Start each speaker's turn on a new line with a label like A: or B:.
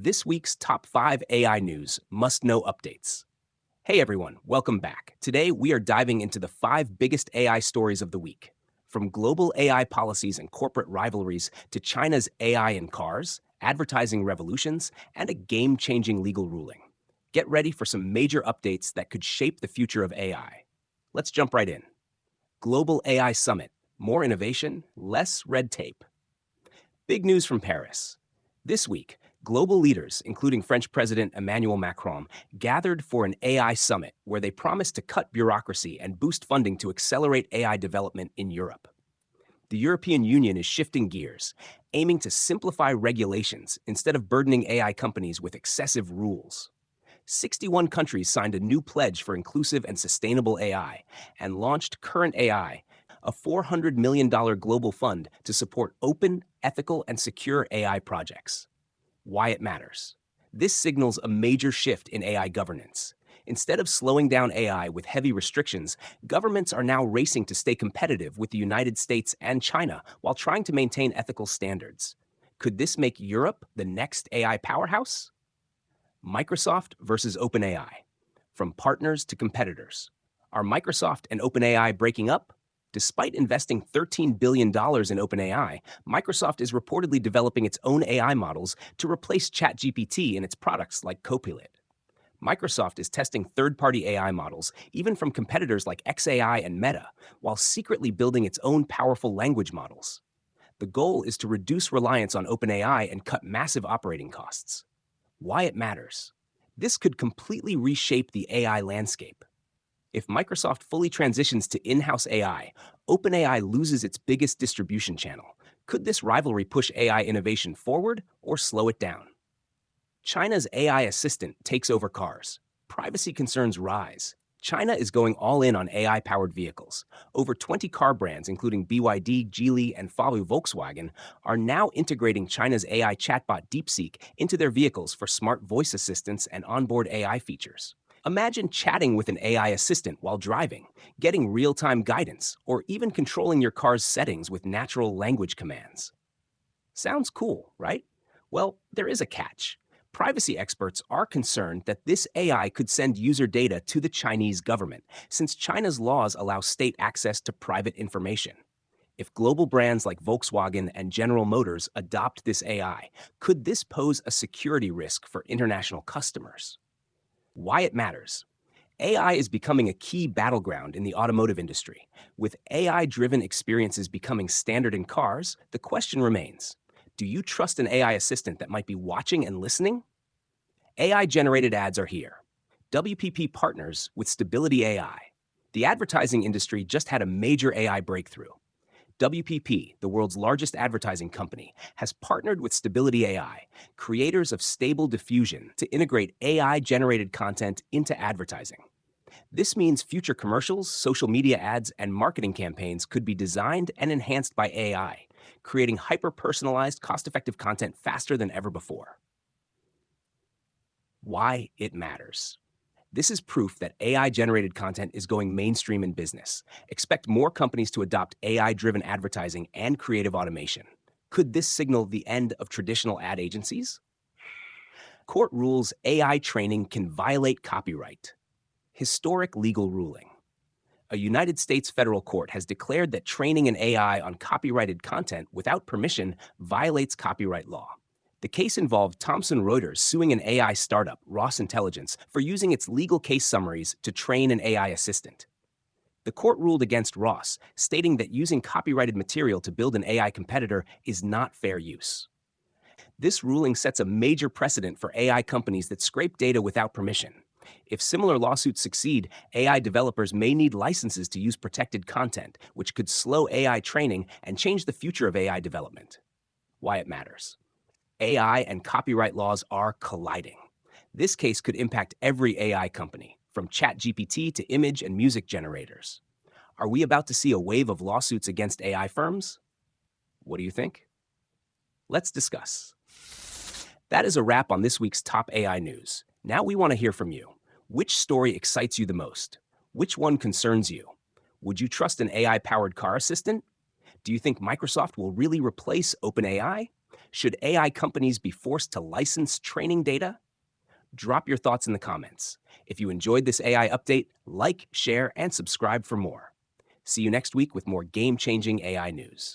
A: this week's top 5 AI news must-know updates. Hey everyone, welcome back. Today we are diving into the 5 biggest AI stories of the week. From global AI policies and corporate rivalries to China's AI in cars, advertising revolutions, and a game-changing legal ruling. Get ready for some major updates that could shape the future of AI. Let's jump right in. Global AI Summit. More innovation, less red tape. Big news from Paris. This week, global leaders, including French President Emmanuel Macron, gathered for an AI summit where they promised to cut bureaucracy and boost funding to accelerate AI development in Europe. The European Union is shifting gears, aiming to simplify regulations instead of burdening AI companies with excessive rules. 61 countries signed a new pledge for inclusive and sustainable AI and launched Current AI, a $400 million global fund to support open, ethical, and secure AI projects. Why it matters. This signals a major shift in AI governance. Instead of slowing down AI with heavy restrictions, governments are now racing to stay competitive with the United States and China while trying to maintain ethical standards. Could this make Europe the next AI powerhouse? Microsoft versus OpenAI. From partners to competitors. Are Microsoft and OpenAI breaking up? Despite investing $13 billion in OpenAI, Microsoft is reportedly developing its own AI models to replace ChatGPT in its products like Copilot. Microsoft is testing third-party AI models, even from competitors like xAI and Meta, while secretly building its own powerful language models. The goal is to reduce reliance on OpenAI and cut massive operating costs. Why it matters. This could completely reshape the AI landscape. If Microsoft fully transitions to in-house AI, OpenAI loses its biggest distribution channel. Could this rivalry push AI innovation forward or slow it down? China's AI assistant takes over cars. Privacy concerns rise. China is going all in on AI-powered vehicles. Over 20 car brands, including BYD, Geely, and Volkswagen, are now integrating China's AI chatbot DeepSeek into their vehicles for smart voice assistants and onboard AI features. Imagine chatting with an AI assistant while driving, getting real-time guidance, or even controlling your car's settings with natural language commands. Sounds cool, right? Well, there is a catch. Privacy experts are concerned that this AI could send user data to the Chinese government, since China's laws allow state access to private information. If global brands like Volkswagen and General Motors adopt this AI, could this pose a security risk for international customers? Why it matters. AI is becoming a key battleground in the automotive industry. With AI-driven experiences becoming standard in cars, the question remains, do you trust an AI assistant that might be watching and listening? AI-generated ads are here. WPP partners with Stability AI. The advertising industry just had a major AI breakthrough. WPP, the world's largest advertising company, has partnered with Stability AI, creators of Stable Diffusion, to integrate AI-generated content into advertising. This means future commercials, social media ads, and marketing campaigns could be designed and enhanced by AI, creating hyper-personalized, cost-effective content faster than ever before. Why it matters. This is proof that AI-generated content is going mainstream in business. Expect more companies to adopt AI-driven advertising and creative automation. Could this signal the end of traditional ad agencies? Court rules AI training can violate copyright. Historic legal ruling. A United States federal court has declared that training an AI on copyrighted content without permission violates copyright law. The case involved Thomson Reuters suing an AI startup, Ross Intelligence, for using its legal case summaries to train an AI assistant. The court ruled against Ross, stating that using copyrighted material to build an AI competitor is not fair use. This ruling sets a major precedent for AI companies that scrape data without permission. If similar lawsuits succeed, AI developers may need licenses to use protected content, which could slow AI training and change the future of AI development. Why it matters. AI and copyright laws are colliding. This case could impact every AI company, from ChatGPT to image and music generators. Are we about to see a wave of lawsuits against AI firms? What do you think? Let's discuss. That is a wrap on this week's top AI news. Now we want to hear from you. Which story excites you the most? Which one concerns you? Would you trust an AI-powered car assistant? Do you think Microsoft will really replace OpenAI? Should AI companies be forced to license training data? Drop your thoughts in the comments. If you enjoyed this AI update, like, share, and subscribe for more. See you next week with more game-changing AI news.